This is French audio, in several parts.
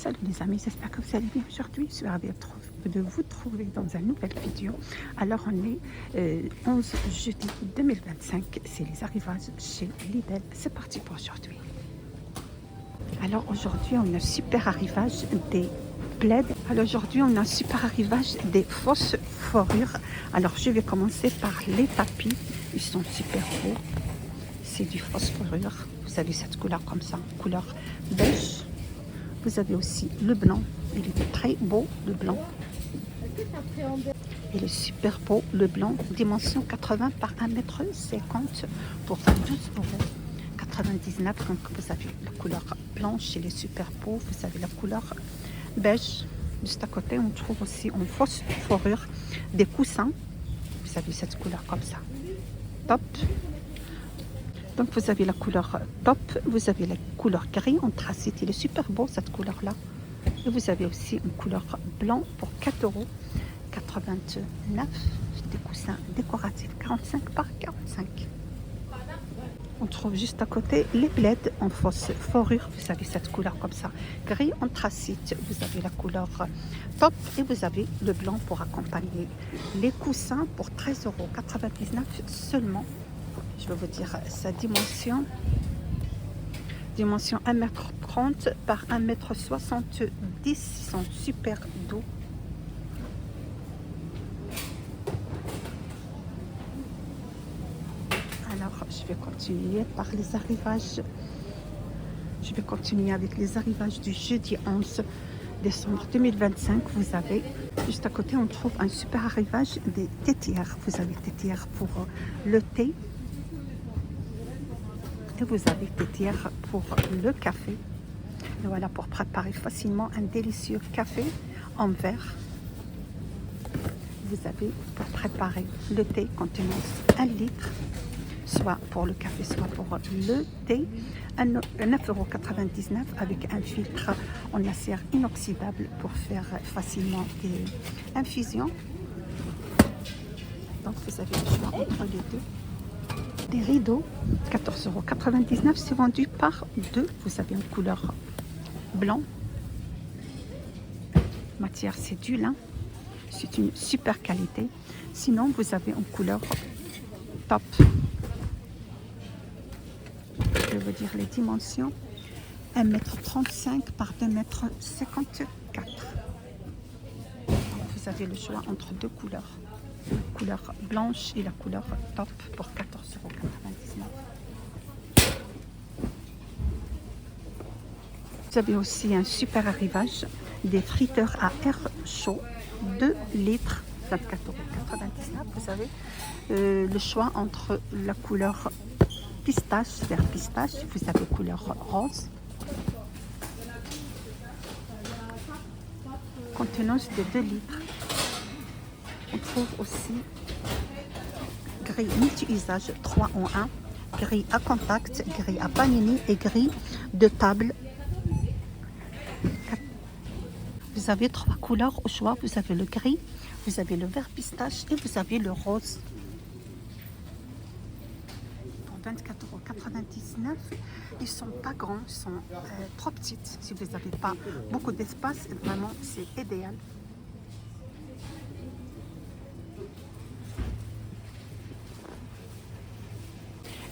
Salut les amis, j'espère que vous allez bien aujourd'hui. Je suis ravie de vous trouver dans une nouvelle vidéo. Alors on est 11 jeudi 2025, c'est les arrivages chez Lidl. C'est parti pour aujourd'hui. Alors aujourd'hui on a un super arrivage des plaids. Alors aujourd'hui on a un super arrivage des fausses fourrures. Alors je vais commencer par les tapis, ils sont super beaux. C'est du fausse fourrure, vous avez cette couleur comme ça, couleur beige. Vous avez aussi le blanc, il est très beau, le blanc. Il est super beau, le blanc, dimension 80 par 1,50 m pour 12,99 €. Donc vous avez la couleur blanche, il est super beau. Vous avez la couleur beige. Juste à côté, on trouve aussi en fausse fourrure des coussins. Vous avez cette couleur comme ça, top. Donc vous avez la couleur top, vous avez la couleur gris anthracite, il est super beau cette couleur là. Et vous avez aussi une couleur blanc pour 4,89 €, des coussins décoratifs 45 par 45. On trouve juste à côté les plaids en fausse fourrure, vous avez cette couleur comme ça, gris anthracite, vous avez la couleur top et vous avez le blanc pour accompagner les coussins pour 13,99 € seulement. Je vais vous dire sa dimension. Dimension 1,30 m par 1,70 m. Ils sont super doux. Alors, je vais continuer par les arrivages. Je vais continuer avec les arrivages du jeudi 11 décembre 2025. Vous avez, juste à côté, on trouve un super arrivage des tétières. Vous avez tétières pour le thé. Et vous avez des tiers pour le café. Et voilà, pour préparer facilement un délicieux café en verre. Vous avez pour préparer le thé contenant 1 litre, soit pour le café, soit pour le thé, 9,99 € avec un filtre en acier inoxydable pour faire facilement des infusions. Donc vous avez le choix entre les deux. Des rideaux, 14,99 €, c'est vendu par 2. Vous avez une couleur blanc. Matière, c'est du lin. C'est une super qualité. Sinon, vous avez une couleur top. Je vais vous dire les dimensions. 1,35 m par 2,54 m. Vous avez le choix entre deux couleurs. La couleur blanche et la couleur top pour 14,99 €. Vous avez aussi un super arrivage des friteurs à air chaud 2 litres, 24,99 €. Vous avez le choix entre la couleur pistache, vert pistache, vous avez couleur rose. Contenance de 2 litres. On trouve aussi grille multi-usage 3 en 1, grille à contact, grille à panini et grille de table. Vous avez 3 couleurs au choix. Vous avez le gris, vous avez le vert pistache et vous avez le rose. Pour 24,99 €, ils ne sont pas grands, ils sont trop petites. Si vous n'avez pas beaucoup d'espace, vraiment c'est idéal.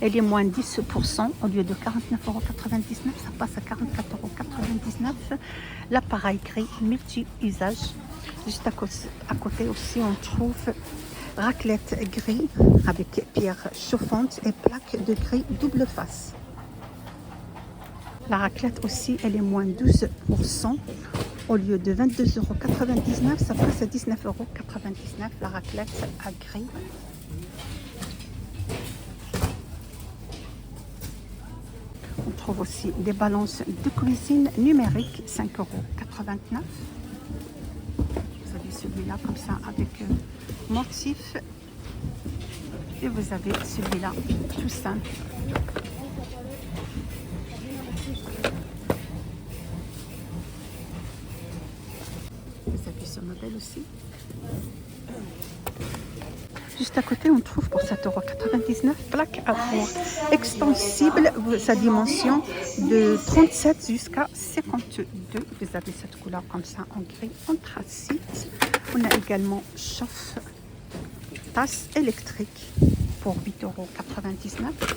Elle est moins 10%, au lieu de 49,99 €, ça passe à 44,99 €. L'appareil gris multi-usage. Juste à côté aussi, on trouve raclette gris avec pierre chauffante et plaque de gris double face. La raclette aussi, elle est moins 12%. Au lieu de 22,99 €, ça passe à 19,99 €. La raclette à gris. On trouve aussi des balances de cuisine numériques, 5,89 €. Vous avez celui-là comme ça avec motif. Et vous avez celui-là tout simple. Vous avez ce modèle aussi. Juste à côté, on trouve pour 7,99 € plaque à four extensible, sa dimension de 37 jusqu'à 52. Vous avez cette couleur comme ça en gris anthracite. On a également chauffe tasse électrique pour 8,99 €.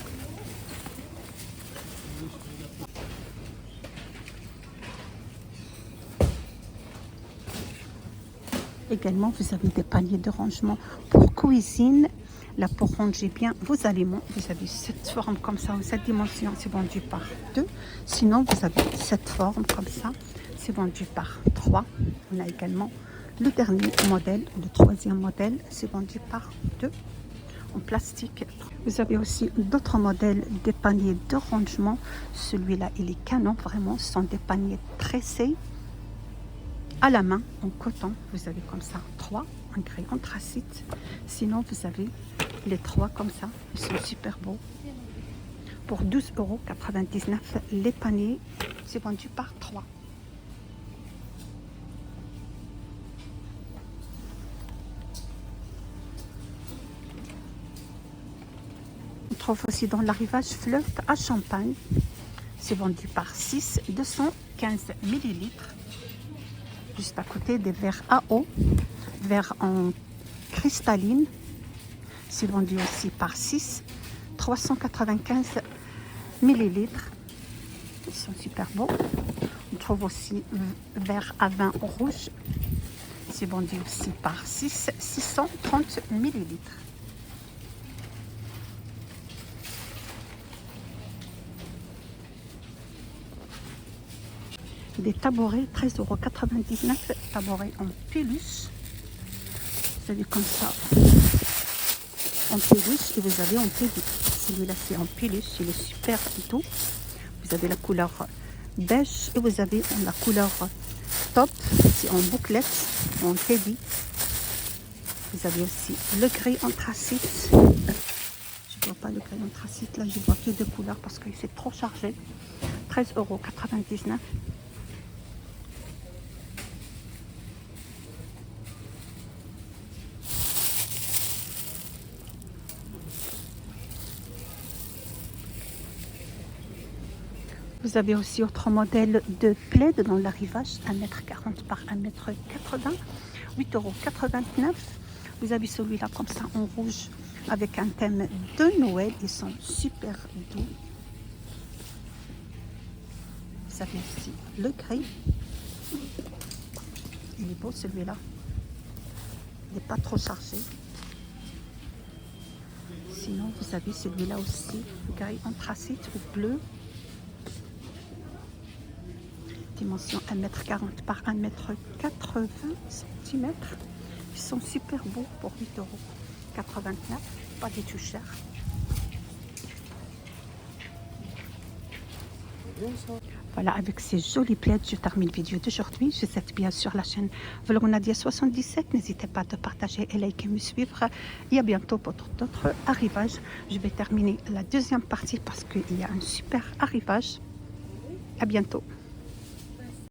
Également, vous avez des paniers de rangement pour cuisine. Là, pour ranger bien vos aliments, vous avez cette forme comme ça, ou cette dimension, c'est vendu par 2. Sinon, vous avez cette forme comme ça, c'est vendu par 3. On a également le dernier modèle, le troisième modèle, c'est vendu par 2 en plastique. Vous avez aussi d'autres modèles des paniers de rangement. Celui-là, il est canon, vraiment, ce sont des paniers tressés à la main en coton. Vous avez comme ça 3 en gris anthracite. Sinon, vous avez les 3 comme ça, ils sont super beaux. Pour 12,99 € les paniers, c'est vendu par 3. On trouve aussi dans l'arrivage flotte à champagne, c'est vendu par 6, 215 ml. Juste à côté des verres à eau, verres en cristalline, c'est vendu aussi par 6, 395 ml. Ils sont super beaux. On trouve aussi verre à vin rouge, c'est vendu aussi par 6, 630 ml. Des tabourets, 13,99 €, tabourets en peluche. Vous avez comme ça en peluche et vous avez en TD. Celui-là c'est en peluche, il est super doux. Vous avez la couleur beige et vous avez la couleur top, c'est en bouclette, en TD. Vous avez aussi le gris anthracite. Je ne vois pas le gris anthracite, là je vois que deux couleurs parce que c'est trop chargé. 13,99 €. Vous avez aussi autre modèle de plaid dans l'arrivage, 1,40 m par 1,80 m, 8,89 €. Vous avez celui-là comme ça en rouge avec un thème de Noël, ils sont super doux. Vous avez aussi le gris, il est beau celui-là, il n'est pas trop chargé. Sinon vous avez celui-là aussi, gris anthracite ou bleu. Dimension 1,40 m par 1,80 cm. Ils sont super beaux pour 8,89 €. Pas du tout cher. Voilà, avec ces jolis plaids, je termine la vidéo d'aujourd'hui. Je vous êtes bien sur la chaîne Vlog Nadia 77. N'hésitez pas à partager et liker, me suivre. Et à bientôt pour d'autres arrivages. Je vais terminer la deuxième partie parce qu'il y a un super arrivage. À bientôt.